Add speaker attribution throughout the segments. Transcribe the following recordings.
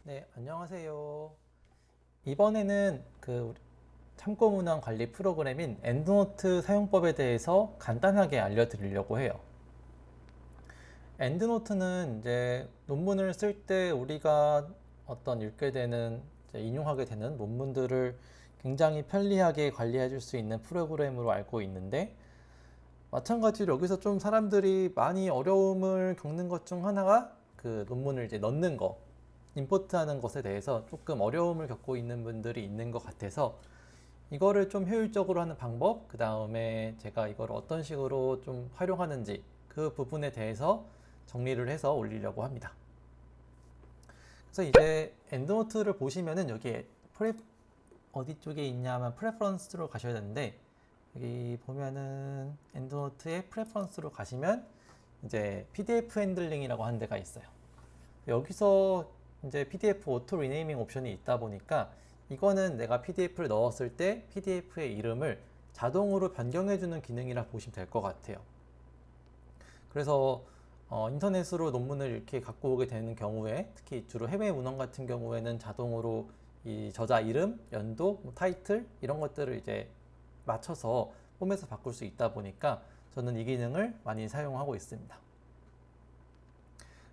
Speaker 1: 네, 안녕하세요. 이번에는 참고 문항 관리 프로그램인 엔드노트 사용법에 대해서 간단하게 알려드리려고 해요. 엔드노트는 이제 논문을 쓸 때 우리가 어떤 읽게 되는, 인용하게 되는 논문들을 굉장히 편리하게 관리해 줄 수 있는 프로그램으로 알고 있는데, 마찬가지로 여기서 좀 사람들이 많이 어려움을 겪는 것 중 하나가 그 논문을 이제 넣는 거, 임포트하는 것에 대해서 조금 어려움을 겪고 있는 분들이 있는 것 같아서 이거를 좀 효율적으로 하는 방법, 그 다음에 제가 이걸 어떤 식으로 좀 활용하는지 그 부분에 대해서 정리를 해서 올리려고 합니다. 그래서 이제 엔드노트를 보시면은 여기에 어디 쪽에 있냐면 프레퍼런스로 가셔야 되는데, 여기 보면은 엔드노트의 프레퍼런스로 가시면 이제 PDF 핸들링이라고 하는 데가 있어요. 여기서 이제 PDF 오토 리네이밍 옵션이 있다 보니까 이거는 내가 PDF를 넣었을 때 PDF의 이름을 자동으로 변경해주는 기능이라 보시면 될 것 같아요. 그래서 인터넷으로 논문을 이렇게 갖고 오게 되는 경우에, 특히 주로 해외 문헌 같은 경우에는 자동으로 이 저자 이름, 연도, 타이틀 이런 것들을 이제 맞춰서 포맷을 바꿀 수 있다 보니까 저는 이 기능을 많이 사용하고 있습니다.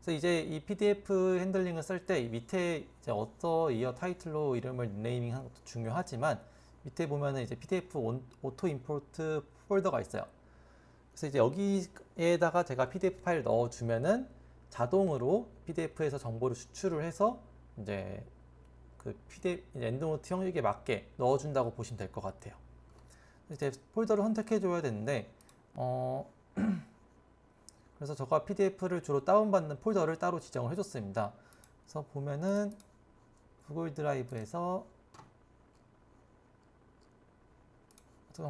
Speaker 1: 그래서 이제 이 PDF 핸들링을 쓸 때 밑에 이제 어떠 이어 타이틀로 이름을 네이밍 하는 것도 중요하지만, 밑에 보면은 이제 PDF 오토 임포트 폴더가 있어요. 그래서 이제 여기에다가 제가 PDF 파일 넣어주면은 자동으로 PDF에서 정보를 수출을 해서 이제 그 PDF 엔드노트 형식에 맞게 넣어준다고 보시면 될 것 같아요. 이제 폴더를 선택해 줘야 되는데, 그래서 제가 PDF를 주로 다운받는 폴더를 따로 지정을 해줬습니다. 그래서 보면은 구글 드라이브에서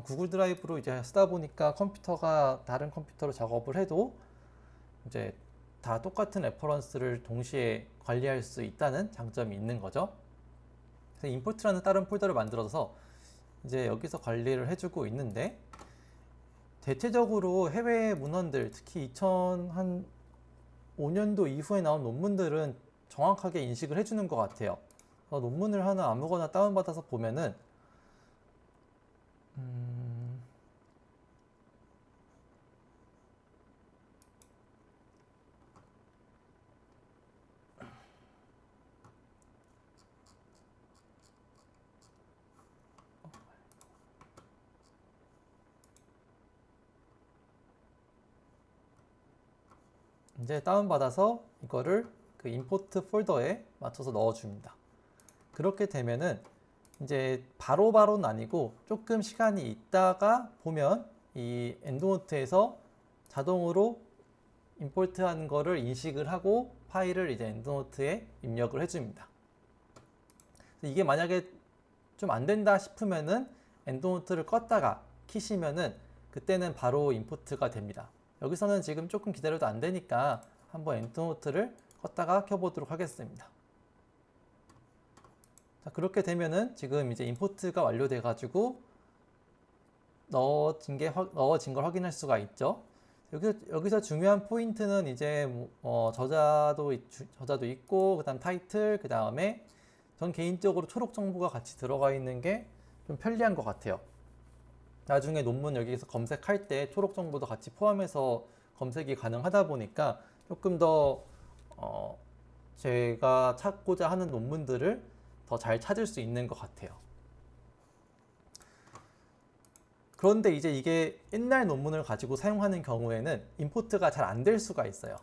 Speaker 1: 구글 드라이브로 이제 쓰다 보니까 컴퓨터가 다른 컴퓨터로 작업을 해도 이제 다 똑같은 레퍼런스를 동시에 관리할 수 있다는 장점이 있는 거죠. 그래서 임포트라는 다른 폴더를 만들어서 이제 여기서 관리를 해주고 있는데, 대체적으로 해외 문헌들, 특히 2005년도 이후에 나온 논문들은 정확하게 인식을 해주는 것 같아요. 논문을 하나 아무거나 다운받아서 보면은 이제 다운받아서 이거를 그 임포트 폴더에 맞춰서 넣어줍니다. 그렇게 되면은 이제 바로바로는 아니고 조금 시간이 있다가 보면 이 엔드노트에서 자동으로 임포트한 거를 인식을 하고 파일을 이제 엔드노트에 입력을 해줍니다. 이게 만약에 좀 안 된다 싶으면은 엔드노트를 껐다가 키시면은 그때는 바로 임포트가 됩니다. 여기서는 지금 조금 기다려도 안 되니까 한번 엔드노트를 껐다가 켜보도록 하겠습니다. 자, 그렇게 되면은 지금 이제 임포트가 완료돼 가지고 넣어진 걸 확인할 수가 있죠. 여기서 중요한 포인트는 이제 저자도 있고, 그 다음 타이틀, 그 다음에 전 개인적으로 초록 정보가 같이 들어가 있는 게 좀 편리한 것 같아요. 나중에 논문 여기서 검색할 때 초록 정보도 같이 포함해서 검색이 가능하다 보니까 조금 더 제가 찾고자 하는 논문들을 더 잘 찾을 수 있는 것 같아요. 그런데 이제 이게 옛날 논문을 가지고 사용하는 경우에는 임포트가 잘 안 될 수가 있어요.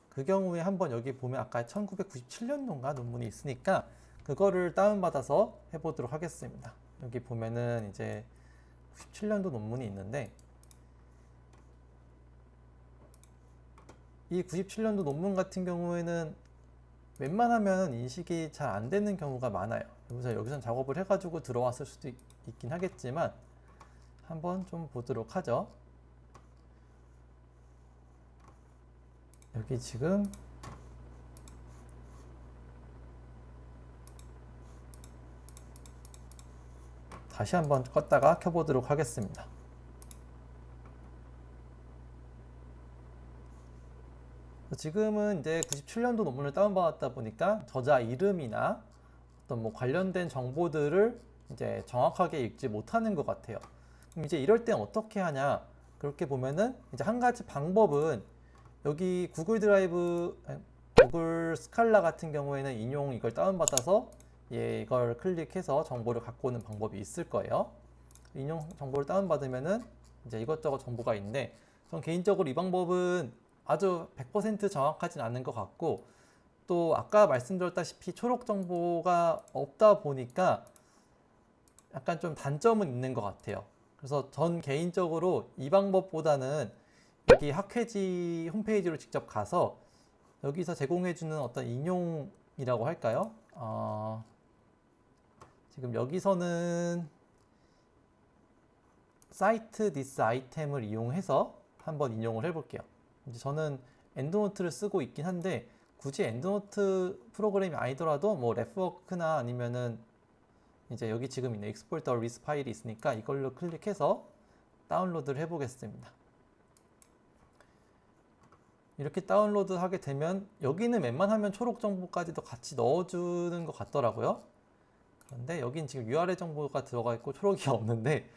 Speaker 1: 그 경우에 한번 여기 보면 아까 1997년도인가 논문이 있으니까 그거를 다운받아서 해보도록 하겠습니다. 여기 보면은 이제 97년도 논문이 있는데, 이 97년도 논문 같은 경우에는 웬만하면 인식이 잘 안 되는 경우가 많아요. 그래서 여기선 작업을 해가지고 들어왔을 수도 있긴 하겠지만 한번 좀 보도록 하죠. 여기 지금 다시 한번 껐다가 켜보도록 하겠습니다. 지금은 이제 97년도 논문을 다운받았다 보니까 저자 이름이나 어떤 뭐 관련된 정보들을 이제 정확하게 읽지 못하는 것 같아요. 그럼 이제 이럴 땐 어떻게 하냐? 그렇게 보면은 이제 한 가지 방법은 여기 구글 드라이브, 구글 스칼라 같은 경우에는 인용 이걸 다운받아서 이걸 클릭해서 정보를 갖고 오는 방법이 있을 거예요. 인용 정보를 다운받으면은 이제 이것저것 정보가 있는데, 전 개인적으로 이 방법은 아주 100% 정확하진 않은 것 같고, 또 아까 말씀드렸다시피 초록 정보가 없다 보니까 약간 좀 단점은 있는 것 같아요. 그래서 전 개인적으로 이 방법보다는 여기 학회지 홈페이지로 직접 가서 여기서 제공해주는 어떤 인용이라고 할까요? 지금 여기서는 사이트 디스 아이템을 이용해서 한번 인용을 해볼게요. 이제 저는 엔드노트를 쓰고 있긴 한데 굳이 엔드노트 프로그램이 아니더라도 뭐 레프워크나 아니면은 이제 여기 지금 있는 export the list 파일이 있으니까 이걸로 클릭해서 다운로드를 해보겠습니다. 이렇게 다운로드 하게 되면 여기는 웬만하면 초록 정보까지도 같이 넣어주는 것 같더라고요. 그런데 여긴 지금 URL 정보가 들어가 있고 초록이 없는데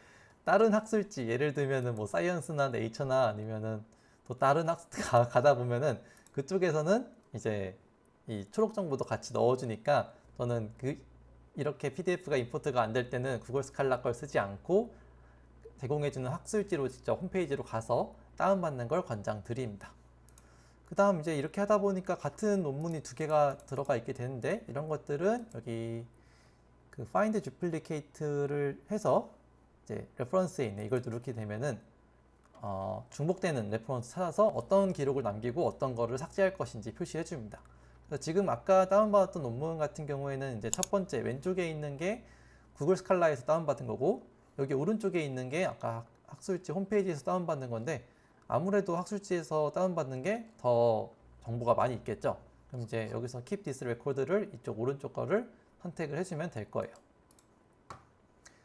Speaker 1: 다른 학술지 예를 들면은 뭐 사이언스나 네이처나 아니면은 또 다른 가다 보면은 그쪽에서는 이제 이 초록 정보도 같이 넣어주니까 저는 이렇게 PDF가 임포트가 안 될 때는 구글 스칼라 걸 쓰지 않고 제공해주는 학술지로 직접 홈페이지로 가서 다운받는 걸 권장드립니다. 그 다음 이제 이렇게 하다 보니까 같은 논문이 두 개가 들어가 있게 되는데 이런 것들은 여기 그 find duplicate를 해서 이제 레퍼런스에 있는 이걸 누르게 되면은 중복되는 레퍼런스 찾아서 어떤 기록을 남기고 어떤 거를 삭제할 것인지 표시해 줍니다. 그래서 지금 아까 다운받았던 논문 같은 경우에는 이제 첫 번째 왼쪽에 있는 게 구글 스칼라에서 다운받은 거고 여기 오른쪽에 있는 게 아까 학술지 홈페이지에서 다운받는 건데 아무래도 학술지에서 다운받는 게 더 정보가 많이 있겠죠. 그럼 이제 여기서 keep this record를 이쪽 오른쪽 거를 선택을 해주면 될 거예요.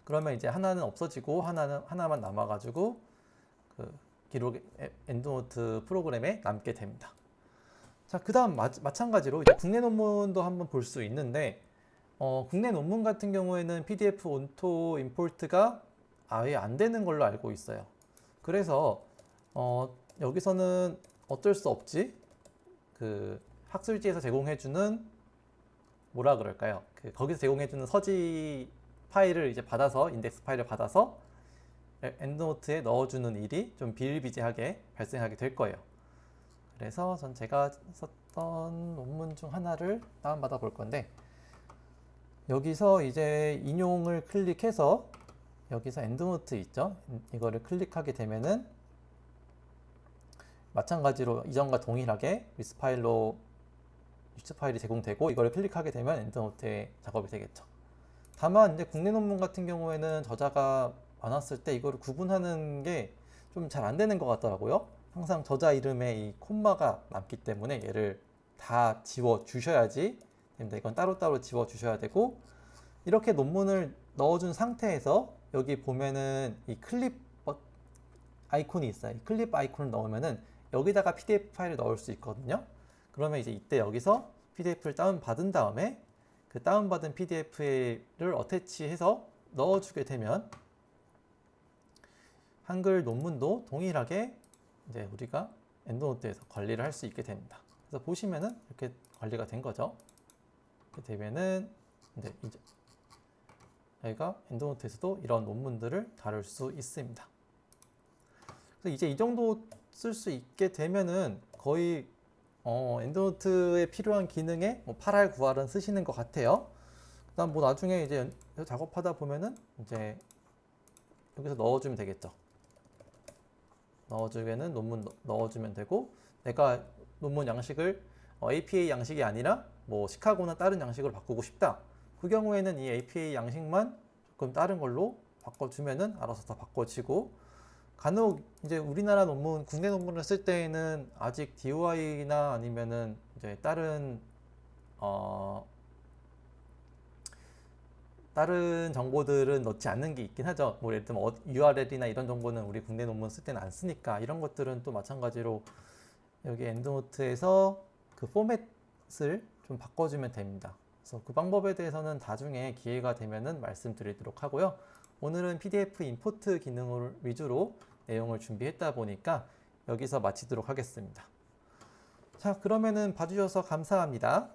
Speaker 1: 그러면 이제 하나는 없어지고 하나만 남아가지고 그 기록 엔드노트 프로그램에 남게 됩니다. 자, 그 다음 마찬가지로 이제 국내 논문도 한번 볼 수 있는데 국내 논문 같은 경우에는 PDF 온토 임포트가 아예 안 되는 걸로 알고 있어요. 그래서 여기서는 어쩔 수 없지 그 학술지에서 제공해주는 뭐라 그럴까요? 거기서 제공해주는 서지 파일을 이제 받아서 인덱스 파일을 받아서 엔드노트에 넣어주는 일이 좀 비일비재하게 발생하게 될 거예요. 그래서 전 제가 썼던 논문 중 하나를 다운받아 볼 건데 여기서 이제 인용을 클릭해서 여기서 엔드노트 있죠? 이거를 클릭하게 되면은 마찬가지로 이전과 동일하게 리스 파일로 리스트 파일이 제공되고 이거를 클릭하게 되면 엔드노트에 작업이 되겠죠. 다만 이제 국내 논문 같은 경우에는 저자가 많았을 때 이거를 구분하는 게 좀 잘 안 되는 것 같더라고요. 항상 저자 이름에 이 콤마가 남기 때문에 얘를 다 지워 주셔야지 됩니다. 이건 따로따로 지워 주셔야 되고 이렇게 논문을 넣어준 상태에서 여기 보면은 이 클립 아이콘이 있어요. 이 클립 아이콘을 넣으면은 여기다가 PDF 파일을 넣을 수 있거든요. 그러면 이제 이때 여기서 PDF를 다운받은 다음에 그 다운받은 PDF를 어태치해서 넣어주게 되면 한글 논문도 동일하게 이제 우리가 엔드노트에서 관리를 할 수 있게 됩니다. 그래서 보시면은 이렇게 관리가 된 거죠. 이렇게 되면은 이제 저희가 엔드노트에서도 이런 논문들을 다룰 수 있습니다. 그래서 이제 이 정도 쓸 수 있게 되면은 거의 엔드노트에 필요한 기능에 뭐 8할 9할은 쓰시는 것 같아요. 그다음 뭐 나중에 이제 작업하다 보면은 이제 여기서 넣어주면 되겠죠. 넣어주기에는 논문 넣어주면 되고 내가 논문 양식을 APA 양식이 아니라 뭐 시카고나 다른 양식으로 바꾸고 싶다. 그 경우에는 이 APA 양식만 조금 다른 걸로 바꿔주면은 알아서 다 바꿔지고 간혹 이제 우리나라 논문, 국내 논문을 쓸 때에는 아직 DOI나 아니면은 이제 다른 정보들은 넣지 않는 게 있긴 하죠. 뭐 예를 들면 URL이나 이런 정보는 우리 국내 논문 쓸 때는 안 쓰니까 이런 것들은 또 마찬가지로 여기 엔드노트에서 그 포맷을 좀 바꿔주면 됩니다. 그래서 그 방법에 대해서는 나중에 기회가 되면은 말씀드리도록 하고요. 오늘은 PDF 임포트 기능을 위주로 내용을 준비했다 보니까 여기서 마치도록 하겠습니다. 자, 그러면은 봐주셔서 감사합니다.